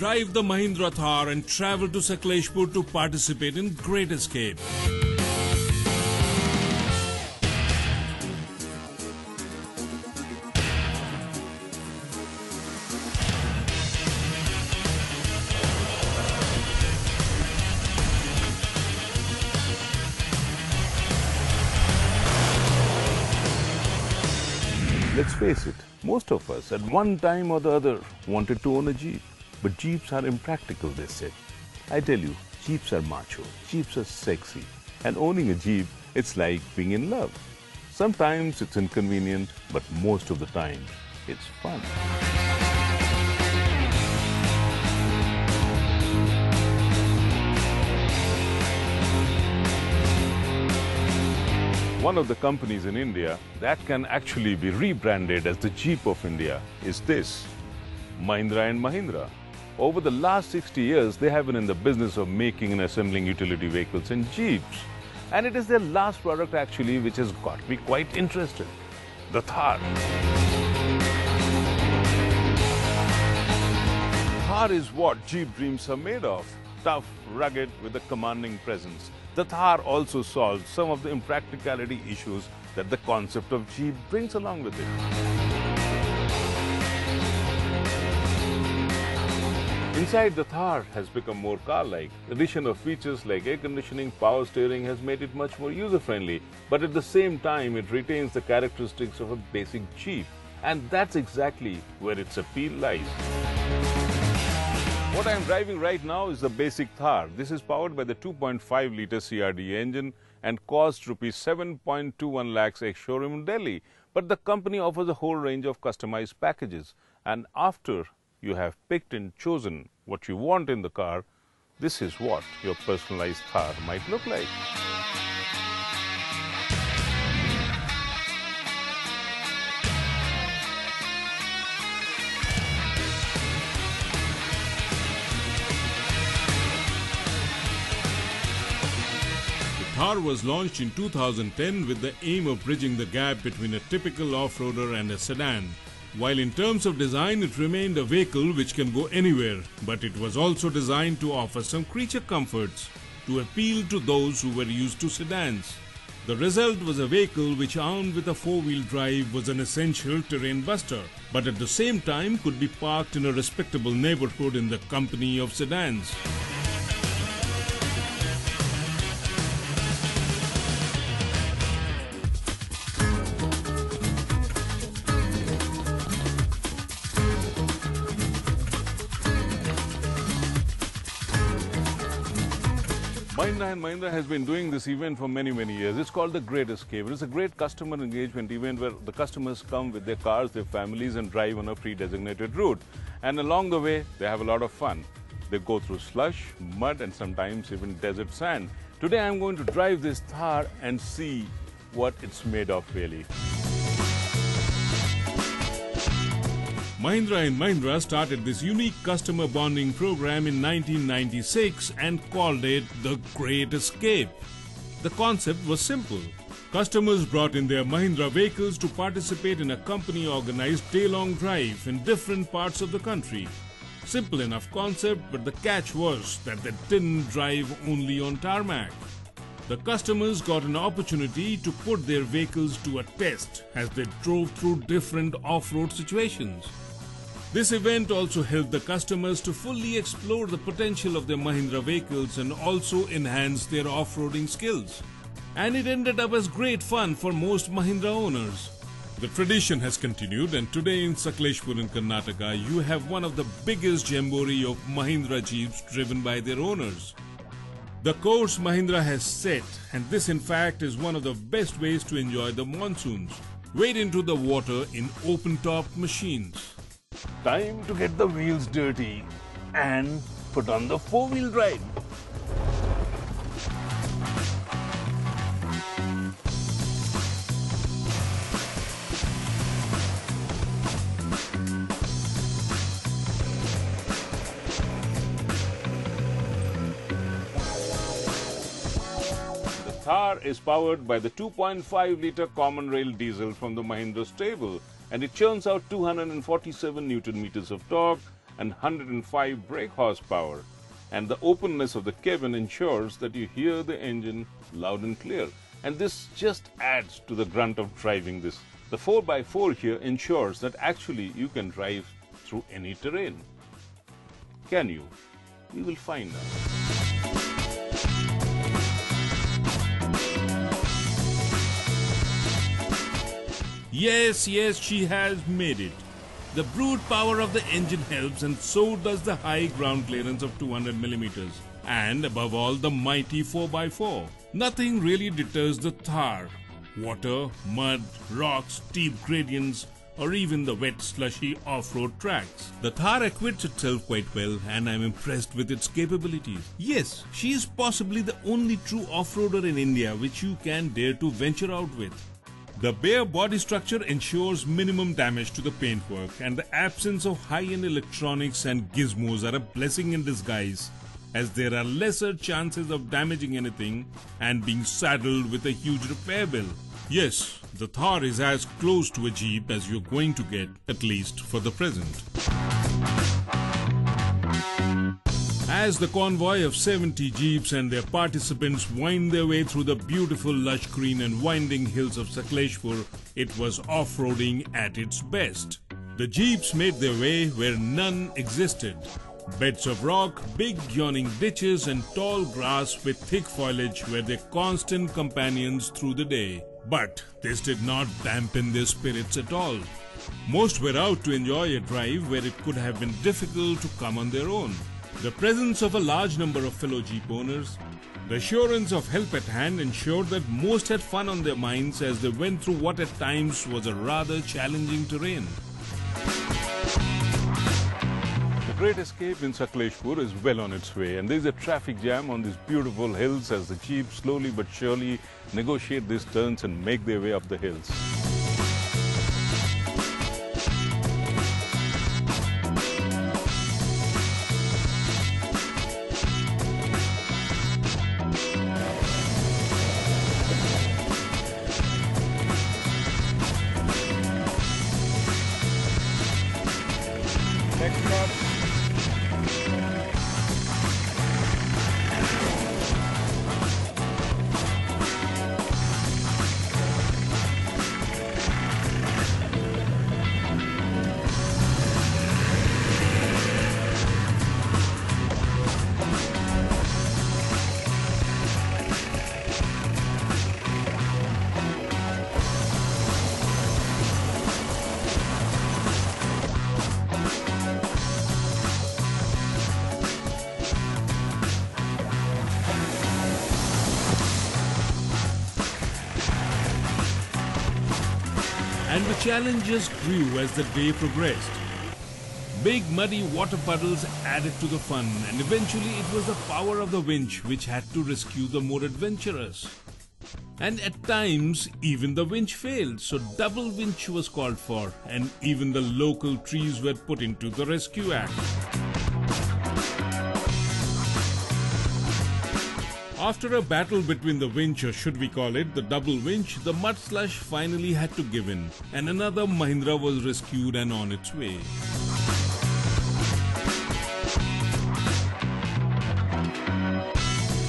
drive the Mahindra Thar and travel to Sakleshpur to participate in Great Escape. Let's face it, most of us at one time or the other wanted to own a Jeep. But Jeeps are impractical, they said. I tell you, Jeeps are macho, Jeeps are sexy. And owning a Jeep, it's like being in love. Sometimes it's inconvenient, but most of the time, it's fun. One of the companies in India that can actually be rebranded as the Jeep of India is this, Mahindra & Mahindra. Over the last 60 years, they have been in the business of making and assembling utility vehicles and Jeeps. And it is their last product actually which has got me quite interested, the Thar. Thar is what Jeep dreams are made of, tough, rugged, with a commanding presence. The Thar also solves some of the impracticality issues that the concept of Jeep brings along with it. Inside, the Thar has become more car-like. The addition of features like air conditioning, power steering has made it much more user-friendly, but at the same time it retains the characteristics of a basic Jeep. And that's exactly where its appeal lies. What I am driving right now is the basic Thar. This is powered by the 2.5 litre CRDe engine and costs Rs 7.21 lakhs ex-showroom in Delhi. But the company offers a whole range of customized packages. And after you have picked and chosen what you want in the car, this is what your personalized Thar might look like. Thar was launched in 2010 with the aim of bridging the gap between a typical off-roader and a sedan. While in terms of design it remained a vehicle which can go anywhere, but it was also designed to offer some creature comforts to appeal to those who were used to sedans. The result was a vehicle which, armed with a four-wheel drive, was an essential terrain buster, but at the same time could be parked in a respectable neighborhood in the company of sedans. Mahindra & Mahindra has been doing this event for many years. It's called the Great Escape. It's a great customer engagement event where the customers come with their cars, their families, and drive on a pre-designated route. And along the way, they have a lot of fun. They go through slush, mud, and sometimes even desert sand. Today, I'm going to drive this Thar and see what it's made of really. Mahindra & Mahindra started this unique customer bonding program in 1996 and called it the Great Escape. The concept was simple. Customers brought in their Mahindra vehicles to participate in a company-organized day-long drive in different parts of the country. Simple enough concept, but the catch was that they didn't drive only on tarmac. The customers got an opportunity to put their vehicles to a test as they drove through different off-road situations. This event also helped the customers to fully explore the potential of their Mahindra vehicles and also enhance their off-roading skills. And it ended up as great fun for most Mahindra owners. The tradition has continued, and today in Sakleshpur in Karnataka, you have one of the biggest jamboree of Mahindra Jeeps driven by their owners. The course Mahindra has set, and this in fact is one of the best ways to enjoy the monsoons. Wade into the water in open-top machines. Time to get the wheels dirty and put on the four-wheel drive. The Thar is powered by the 2.5 litre common rail diesel from the Mahindra stable, and it churns out 247 Newton meters of torque and 105 brake horsepower. And the openness of the cabin ensures that you hear the engine loud and clear. And this just adds to the grunt of driving this. The 4x4 here ensures that actually you can drive through any terrain. Can you? We will find out. Yes, she has made it. The brute power of the engine helps, and so does the high ground clearance of 200 millimeters. And above all, the mighty 4x4. Nothing really deters the Thar. Water, mud, rocks, steep gradients, or even the wet, slushy off-road tracks. The Thar acquits itself quite well, and I'm impressed with its capabilities. Yes, she is possibly the only true off-roader in India which you can dare to venture out with. The bare body structure ensures minimum damage to the paintwork, and the absence of high-end electronics and gizmos are a blessing in disguise, as there are lesser chances of damaging anything and being saddled with a huge repair bill. Yes, the Thar is as close to a Jeep as you're going to get, at least for the present. As the convoy of 70 Jeeps and their participants wind their way through the beautiful lush green and winding hills of Sakleshpur, it was off-roading at its best. The Jeeps made their way where none existed. Beds of rock, big yawning ditches and tall grass with thick foliage were their constant companions through the day. But this did not dampen their spirits at all. Most were out to enjoy a drive where it could have been difficult to come on their own. The presence of a large number of fellow Jeep owners, the assurance of help at hand ensured that most had fun on their minds as they went through what at times was a rather challenging terrain. The Great Escape in Sakleshpur is well on its way, and there is a traffic jam on these beautiful hills as the Jeeps slowly but surely negotiate these turns and make their way up the hills. Next stop. And the challenges grew as the day progressed. Big muddy water puddles added to the fun, and eventually it was the power of the winch which had to rescue the more adventurous. And at times, even the winch failed, so double winch was called for, and even the local trees were put into the rescue act. After a battle between the winch, or should we call it the double winch, the mud slush finally had to give in, and another Mahindra was rescued and on its way.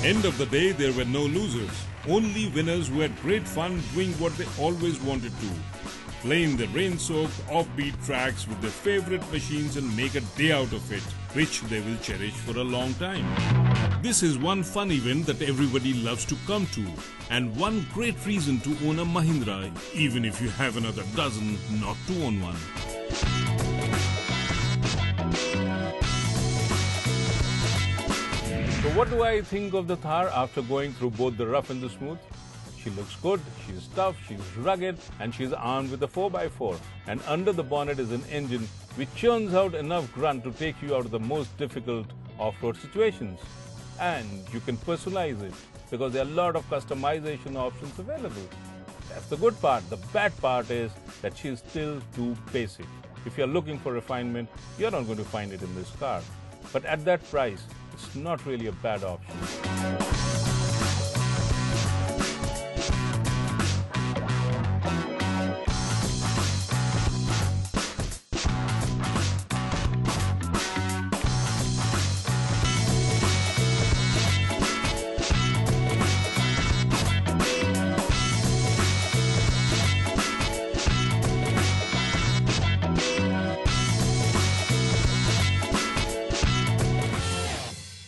End of the day, there were no losers, only winners who had great fun doing what they always wanted to. Playing the rain-soaked, offbeat tracks with their favorite machines and make a day out of it, which they will cherish for a long time. This is one fun event that everybody loves to come to, and one great reason to own a Mahindra, even if you have another dozen not to own one. So what do I think of the Thar after going through both the rough and the smooth? She looks good, she's tough, she's rugged, and she's armed with a 4x4. And under the bonnet is an engine which churns out enough grunt to take you out of the most difficult off-road situations. And you can personalize it because there are a lot of customization options available. That's the good part. The bad part is that she's still too basic. If you're looking for refinement, you're not going to find it in this car. But at that price, it's not really a bad option.